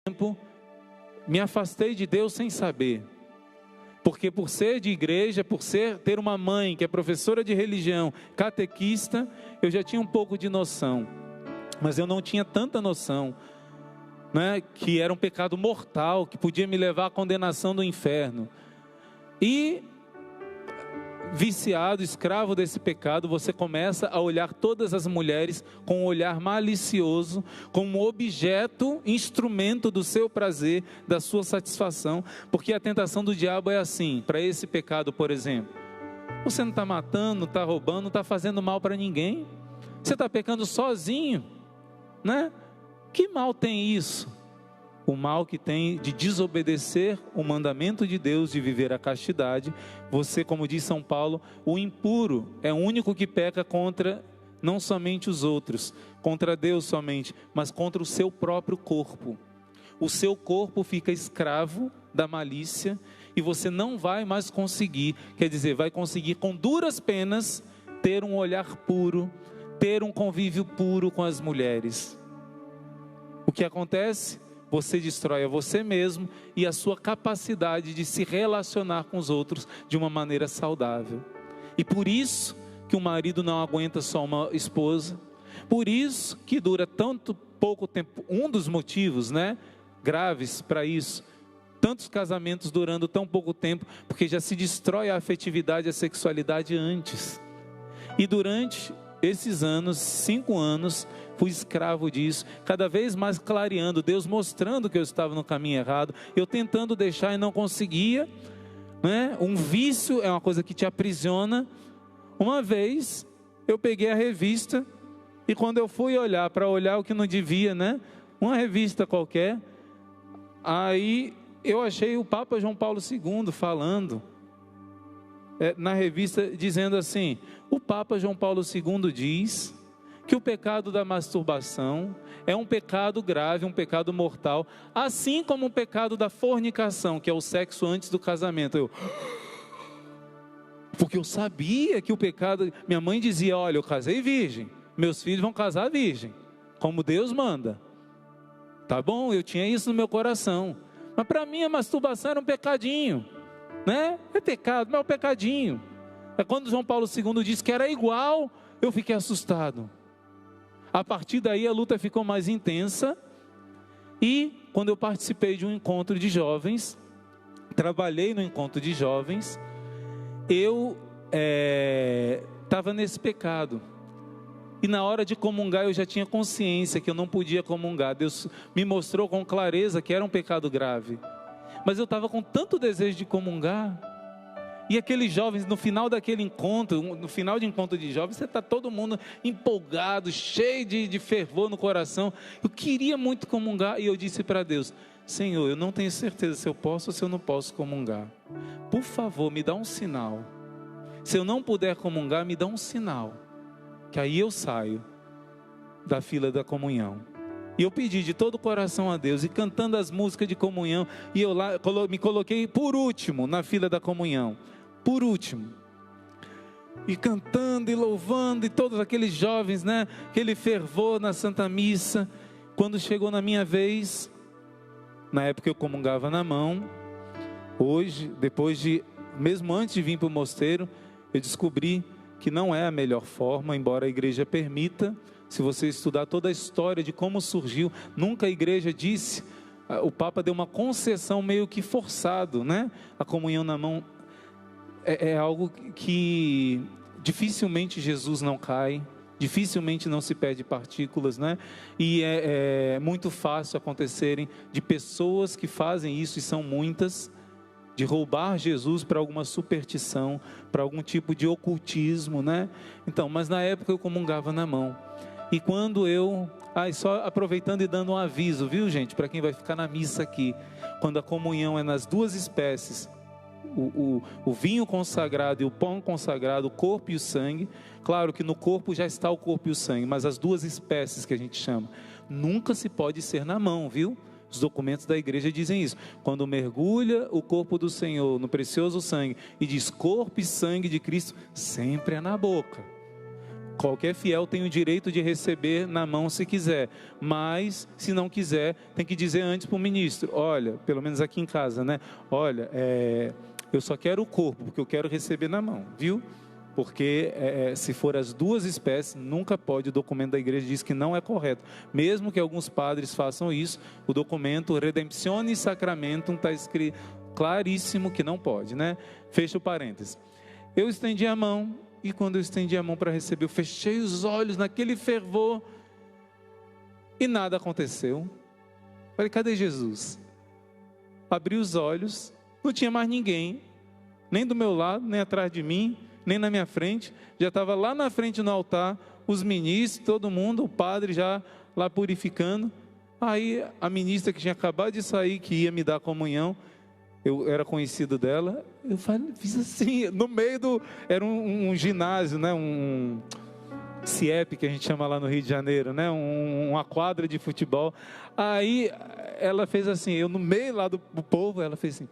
tempo, me afastei de Deus sem saber. Porque por ser de igreja, ter uma mãe que é professora de religião, catequista, eu já tinha um pouco de noção. Mas eu não tinha tanta noção, né, que era um pecado mortal, que podia me levar à condenação do inferno. E viciado, escravo desse pecado, você começa a olhar todas as mulheres com um olhar malicioso, como objeto, instrumento do seu prazer, da sua satisfação, porque a tentação do diabo é assim, para esse pecado, por exemplo: você não está matando, não está roubando, não está fazendo mal para ninguém, você está pecando sozinho, né? Que mal tem isso? O mal que tem de desobedecer o mandamento de Deus de viver a castidade. Você, como diz São Paulo, o impuro é o único que peca contra não somente os outros, contra Deus somente, mas contra o seu próprio corpo. O seu corpo fica escravo da malícia e você não vai mais conseguir, quer dizer, vai conseguir com duras penas ter um olhar puro, ter um convívio puro com as mulheres. O que acontece? Você destrói a você mesmo e a sua capacidade de se relacionar com os outros de uma maneira saudável. E por isso que o marido não aguenta só uma esposa, por isso que dura tanto pouco tempo, um dos motivos, né, graves para isso, tantos casamentos durando tão pouco tempo, porque já se destrói a afetividade, a sexualidade antes. E durante esses anos, 5 anos, fui escravo disso, cada vez mais clareando, Deus mostrando que eu estava no caminho errado, eu tentando deixar e não conseguia, né? Um vício é uma coisa que te aprisiona. Uma vez, eu peguei a revista, e quando eu fui olhar, para olhar o que não devia, né? Uma revista qualquer, aí eu achei o Papa João Paulo II falando, na revista, dizendo assim: o Papa João Paulo II diz que o pecado da masturbação é um pecado grave, um pecado mortal, assim como o pecado da fornicação, que é o sexo antes do casamento. Porque eu sabia que o pecado, minha mãe dizia: olha, eu casei virgem, meus filhos vão casar virgem, como Deus manda. Tá bom, eu tinha isso no meu coração, mas para mim a masturbação era um pecadinho, né? É pecado, mas é um pecadinho. É quando João Paulo II disse que era igual, eu fiquei assustado. A partir daí a luta ficou mais intensa, e quando eu participei de um encontro de jovens, trabalhei no encontro de jovens, eu estava nesse pecado, e na hora de comungar eu já tinha consciência que eu não podia comungar. Deus me mostrou com clareza que era um pecado grave, mas eu estava com tanto desejo de comungar. E aqueles jovens, no final daquele encontro, no final de encontro de jovens, você está todo mundo empolgado, cheio de fervor no coração. Eu queria muito comungar, e eu disse para Deus: Senhor, eu não tenho certeza se eu posso ou se eu não posso comungar. Por favor, me dá um sinal. Se eu não puder comungar, me dá um sinal, que aí eu saio da fila da comunhão. E eu pedi de todo o coração a Deus, e cantando as músicas de comunhão, e eu lá me coloquei por último na fila da comunhão. Por último, e cantando e louvando, e todos aqueles jovens, né, aquele fervor na Santa Missa. Quando chegou na minha vez, na época eu comungava na mão. Hoje, mesmo antes de vir para o mosteiro, eu descobri que não é a melhor forma, embora a igreja permita. Se você estudar toda a história de como surgiu, nunca a igreja disse, o Papa deu uma concessão meio que forçado, né? A comunhão na mão é algo que dificilmente Jesus não cai, dificilmente não se perde partículas, né? E é muito fácil acontecerem de pessoas que fazem isso, e são muitas, de roubar Jesus para alguma superstição, para algum tipo de ocultismo, né? Então, mas na época eu comungava na mão. E quando só aproveitando e dando um aviso, viu, gente, para quem vai ficar na missa aqui, quando a comunhão é nas duas espécies, o vinho consagrado e o pão consagrado, o corpo e o sangue, claro que no corpo já está o corpo e o sangue, mas as duas espécies que a gente chama, nunca se pode ser na mão, viu? Os documentos da igreja dizem isso. Quando mergulha o corpo do Senhor no precioso sangue e diz corpo e sangue de Cristo, sempre é na boca. Qualquer fiel tem o direito de receber na mão se quiser, mas se não quiser, tem que dizer antes para o ministro: olha, pelo menos aqui em casa, né? Olha, eu só quero o corpo, porque eu quero receber na mão, viu? Porque se for as duas espécies, nunca pode. O documento da igreja diz que não é correto. Mesmo que alguns padres façam isso, o documento Redemptione Sacramentum está escrito claríssimo que não pode, né? Fecha o parênteses. Eu estendi a mão, e quando eu estendi a mão para receber, eu fechei os olhos naquele fervor, e nada aconteceu. Falei: cadê Jesus? Abri os olhos, não tinha mais ninguém, nem do meu lado, nem atrás de mim, nem na minha frente. Já estava lá na frente no altar, os ministros, todo mundo, o padre já lá purificando. Aí a ministra que tinha acabado de sair, que ia me dar a comunhão, eu era conhecido dela, eu fiz assim, no meio do... Era um ginásio, né? Um CIEP, que a gente chama lá no Rio de Janeiro, né? Uma quadra de futebol. Aí ela fez assim, eu no meio lá do povo, ela fez assim: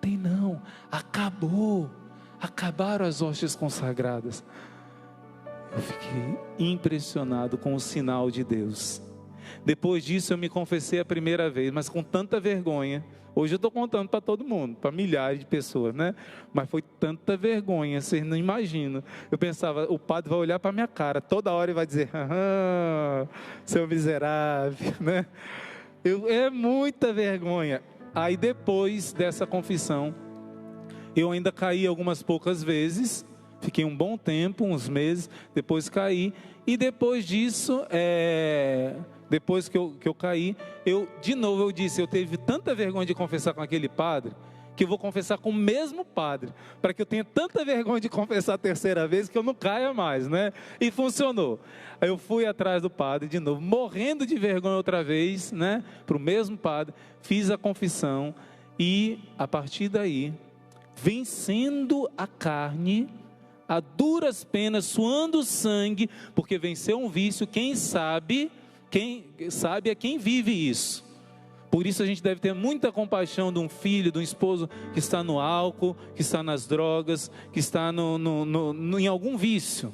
tem não, acabaram as hóstias consagradas. Eu fiquei impressionado com o sinal de Deus. Depois disso eu me confessei a primeira vez, mas com tanta vergonha. Hoje eu estou contando para todo mundo, para milhares de pessoas, né? Mas foi tanta vergonha, vocês não imaginam. Eu pensava: o padre vai olhar para a minha cara toda hora e vai dizer: seu miserável, né? É muita vergonha. Aí depois dessa confissão, eu ainda caí algumas poucas vezes, fiquei um bom tempo, uns meses, depois caí, e depois disso, depois que eu caí, de novo eu disse: eu tive tanta vergonha de confessar com aquele padre, que eu vou confessar com o mesmo padre, para que eu tenha tanta vergonha de confessar a terceira vez, que eu não caia mais, né? E funcionou. Aí eu fui atrás do padre de novo, morrendo de vergonha outra vez, né? Para o mesmo padre, fiz a confissão, e a partir daí, vencendo a carne, a duras penas, suando sangue, porque vencer um vício, quem sabe é quem vive isso. Por isso a gente deve ter muita compaixão de um filho, de um esposo que está no álcool, que está nas drogas, que está em algum vício.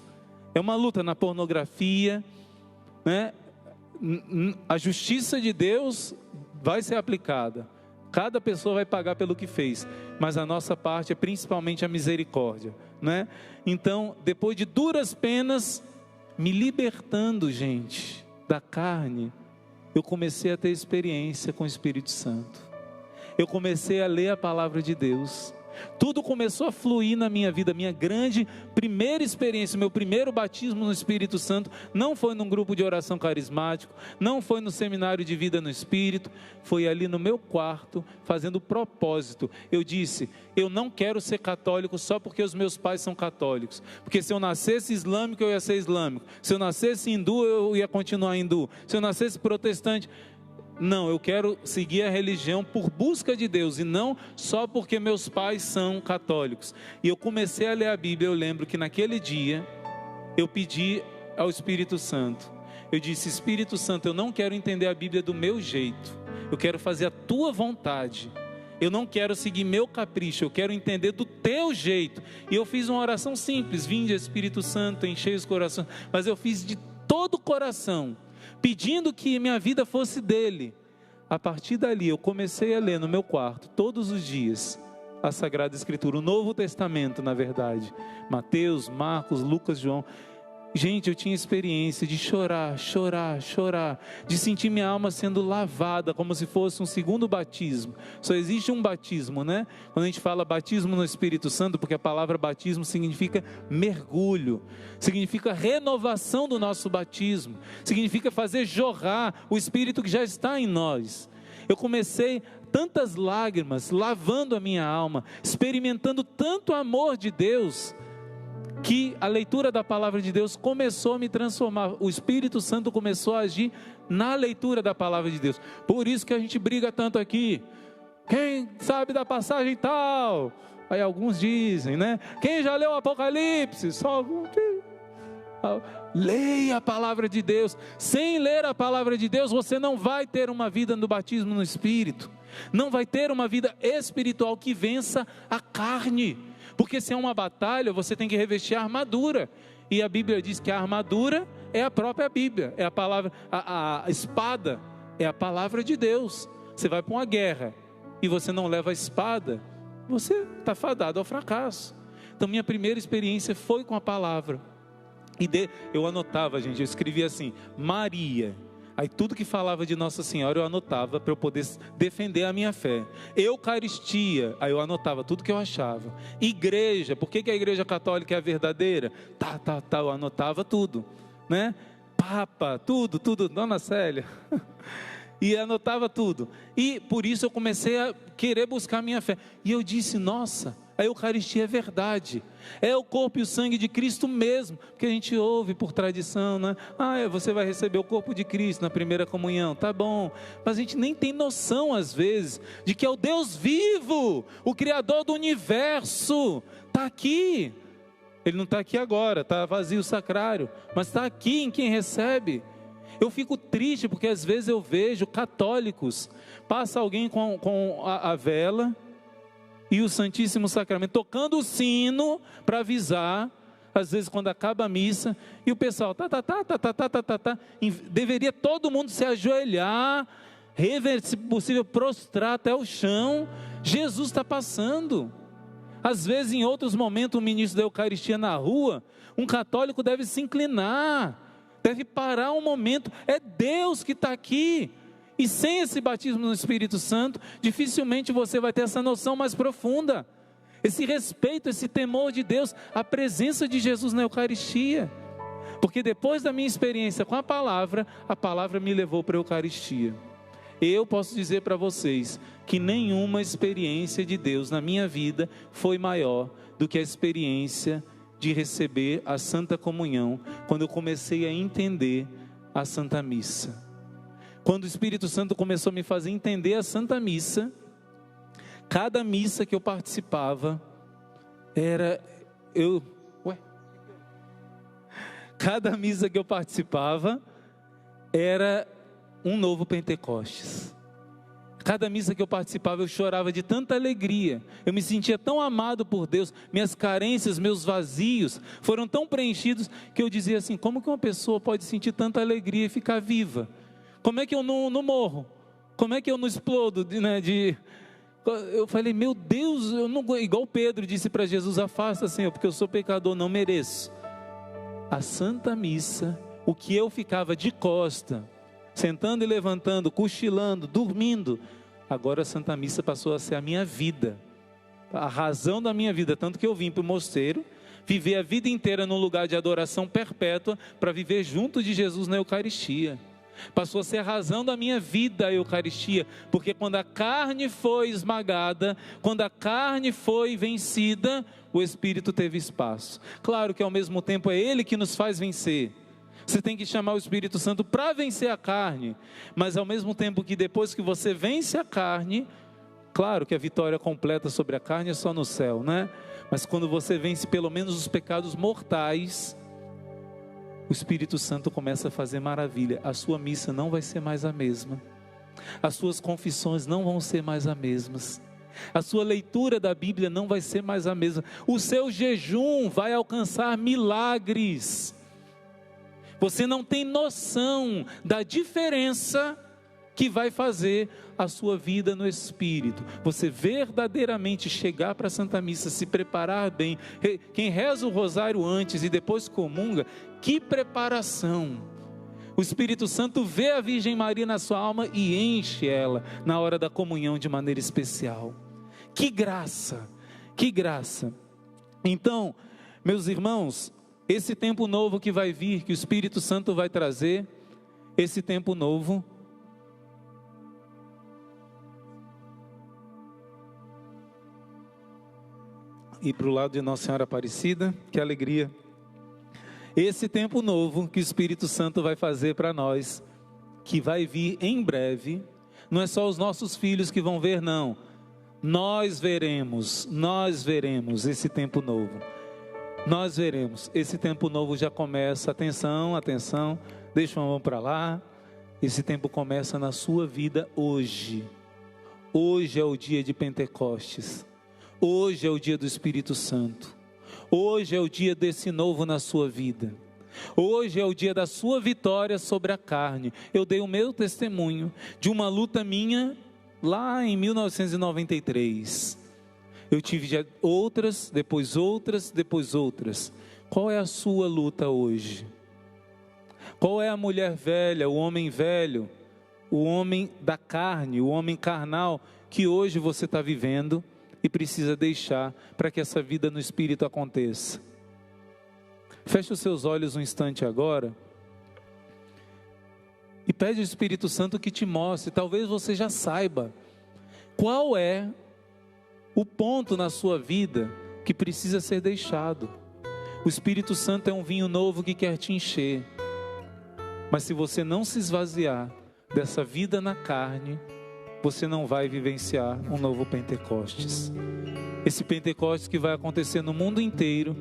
É uma luta na pornografia, né? A justiça de Deus vai ser aplicada. Cada pessoa vai pagar pelo que fez, mas a nossa parte é principalmente a misericórdia, né? Então, depois de duras penas, me libertando, gente, da carne, eu comecei a ter experiência com o Espírito Santo. Eu comecei a ler a palavra de Deus. Tudo começou a fluir na minha vida. Minha grande primeira experiência, meu primeiro batismo no Espírito Santo, não foi num grupo de oração carismático, não foi no seminário de vida no Espírito, foi ali no meu quarto, fazendo propósito. Eu disse: eu não quero ser católico só porque os meus pais são católicos, porque se eu nascesse islâmico, eu ia ser islâmico, se eu nascesse hindu, eu ia continuar hindu, se eu nascesse protestante... Não, eu quero seguir a religião por busca de Deus, e não só porque meus pais são católicos. E eu comecei a ler a Bíblia. Eu lembro que naquele dia, eu pedi ao Espírito Santo. Eu disse: Espírito Santo, eu não quero entender a Bíblia do meu jeito. Eu quero fazer a tua vontade. Eu não quero seguir meu capricho, eu quero entender do teu jeito. E eu fiz uma oração simples: vinde Espírito Santo, enchei os corações. Mas eu fiz de todo o coração, pedindo que minha vida fosse dele. A partir dali eu comecei a ler no meu quarto, todos os dias, a Sagrada Escritura, o Novo Testamento, na verdade, Mateus, Marcos, Lucas, João. Gente, eu tinha experiência de chorar, de sentir minha alma sendo lavada, como se fosse um segundo batismo. Só existe um batismo, né? Quando a gente fala batismo no Espírito Santo, porque a palavra batismo significa mergulho, significa renovação do nosso batismo, significa fazer jorrar o Espírito que já está em nós. Eu comecei tantas lágrimas, lavando a minha alma, experimentando tanto amor de Deus, que a leitura da palavra de Deus começou a me transformar. O Espírito Santo começou a agir na leitura da palavra de Deus. Por isso que a gente briga tanto aqui. Quem sabe da passagem tal? Aí alguns dizem, né? Quem já leu o Apocalipse? Só alguns dizem. Leia a palavra de Deus. Sem ler a palavra de Deus, você não vai ter uma vida no batismo no Espírito. Não vai ter uma vida espiritual que vença a carne. Porque se é uma batalha, você tem que revestir a armadura. E a Bíblia diz que a armadura é a própria Bíblia, é a palavra, a espada é a palavra de Deus. Você vai para uma guerra e você não leva a espada, você está fadado ao fracasso. Então minha primeira experiência foi com a palavra. Eu anotava, gente, eu escrevia assim, Maria. Aí tudo que falava de Nossa Senhora eu anotava para eu poder defender a minha fé. Eucaristia, aí eu anotava tudo que eu achava. Igreja, por que a igreja católica é a verdadeira? Eu anotava tudo, né? Papa, tudo, Dona Célia. E anotava tudo. E por isso eu comecei a querer buscar a minha fé. E eu disse, nossa, a Eucaristia é verdade. É o corpo e o sangue de Cristo mesmo. Porque a gente ouve por tradição, né? Você vai receber o corpo de Cristo na primeira comunhão. Tá bom. Mas a gente nem tem noção, às vezes, de que é o Deus vivo, o Criador do universo. Está aqui. Ele não está aqui agora, está vazio o sacrário. Mas está aqui em quem recebe. Eu fico triste porque às vezes eu vejo católicos, passa alguém com a vela e o Santíssimo Sacramento, tocando o sino para avisar, às vezes quando acaba a missa, e o pessoal, deveria todo mundo se ajoelhar, se possível prostrar até o chão. Jesus está passando. Às vezes em outros momentos, o ministro da Eucaristia na rua, um católico deve se inclinar, deve parar um momento, é Deus que está aqui. E sem esse batismo no Espírito Santo, dificilmente você vai ter essa noção mais profunda, esse respeito, esse temor de Deus, a presença de Jesus na Eucaristia. Porque depois da minha experiência com a palavra me levou para a Eucaristia. Eu posso dizer para vocês que nenhuma experiência de Deus na minha vida foi maior do que a experiência de receber a Santa Comunhão, quando eu comecei a entender a Santa Missa. Quando o Espírito Santo começou a me fazer entender a Santa Missa, cada missa que eu participava, cada missa que eu participava, era um novo Pentecostes. Cada missa que eu participava, eu chorava de tanta alegria, eu me sentia tão amado por Deus, minhas carências, meus vazios, foram tão preenchidos, que eu dizia assim, como que uma pessoa pode sentir tanta alegria e ficar viva? Como é que eu não morro? Como é que eu não explodo? Eu falei, meu Deus, eu não, igual Pedro disse para Jesus, afasta, Senhor, porque eu sou pecador, não mereço. A Santa Missa, o que eu ficava de costa, sentando e levantando, cochilando, dormindo, agora a Santa Missa passou a ser a minha vida, a razão da minha vida, tanto que eu vim para o mosteiro, viver a vida inteira num lugar de adoração perpétua, para viver junto de Jesus na Eucaristia. Passou a ser a razão da minha vida a Eucaristia, porque quando a carne foi esmagada, quando a carne foi vencida, o Espírito teve espaço. Claro que ao mesmo tempo é Ele que nos faz vencer. Você tem que chamar o Espírito Santo para vencer a carne, mas ao mesmo tempo que depois que você vence a carne, claro que a vitória completa sobre a carne é só no céu, né? Mas quando você vence pelo menos os pecados mortais, o Espírito Santo começa a fazer maravilha. A sua missa não vai ser mais a mesma, as suas confissões não vão ser mais as mesmas, a sua leitura da Bíblia não vai ser mais a mesma, o seu jejum vai alcançar milagres. Você não tem noção da diferença que vai fazer a sua vida no Espírito. Você verdadeiramente chegar para a Santa Missa, se preparar bem. Quem reza o rosário antes e depois comunga, que preparação! O Espírito Santo vê a Virgem Maria na sua alma e enche ela na hora da comunhão de maneira especial. Que graça! Que graça! Então, meus irmãos, esse tempo novo que vai vir, que o Espírito Santo vai trazer, esse tempo novo, e para o lado de Nossa Senhora Aparecida, que alegria, esse tempo novo que o Espírito Santo vai fazer para nós, que vai vir em breve, não é só os nossos filhos que vão ver, não, nós veremos esse tempo novo. Nós veremos, esse tempo novo já começa, atenção, deixa uma mão para lá, esse tempo começa na sua vida hoje. Hoje é o dia de Pentecostes, hoje é o dia do Espírito Santo, Hoje é o dia desse novo na sua vida. Hoje é o dia da sua vitória sobre a carne. Eu dei o meu testemunho de uma luta minha lá em 1993. Eu tive outras, depois outras, depois outras. Qual é a sua luta hoje? Qual é a mulher velha, o homem velho, o homem da carne, o homem carnal que hoje você está vivendo e precisa deixar para que essa vida no Espírito aconteça? Feche os seus olhos um instante agora e pede ao Espírito Santo que te mostre. Talvez você já saiba qual é o ponto na sua vida que precisa ser deixado. O Espírito Santo é um vinho novo que quer te encher, mas se você não se esvaziar dessa vida na carne, você não vai vivenciar um novo Pentecostes. Esse Pentecostes que vai acontecer no mundo inteiro,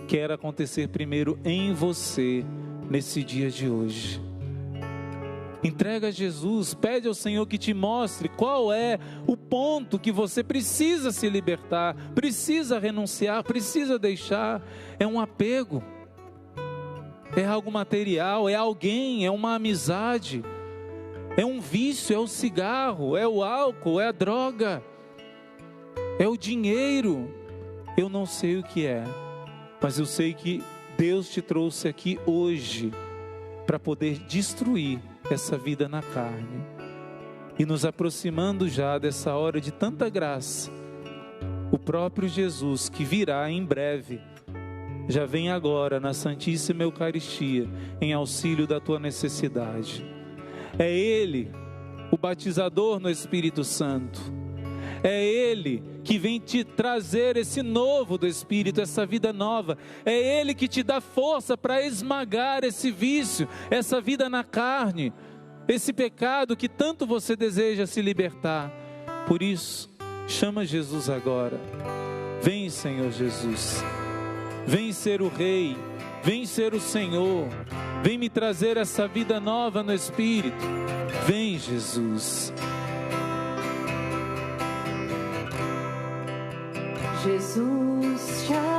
quer acontecer primeiro em você, nesse dia de hoje. Entrega a Jesus, pede ao Senhor que te mostre qual é o ponto que você precisa se libertar, precisa renunciar, precisa deixar. É um apego, é algo material, é alguém, é uma amizade, é um vício, é o cigarro, é o álcool, é a droga, é o dinheiro. Eu não sei o que é, mas eu sei que Deus te trouxe aqui hoje para poder destruir essa vida na carne. E nos aproximando já dessa hora de tanta graça, o próprio Jesus, que virá em breve, já vem agora na Santíssima Eucaristia, em auxílio da tua necessidade. É Ele, o batizador no Espírito Santo. É Ele que vem te trazer esse novo do Espírito, essa vida nova. É Ele que te dá força para esmagar esse vício, essa vida na carne, esse pecado que tanto você deseja se libertar. Por isso, chama Jesus agora. Vem, Senhor Jesus. Vem ser o Rei, vem ser o Senhor. Vem me trazer essa vida nova no Espírito. Vem, Jesus. Jesus já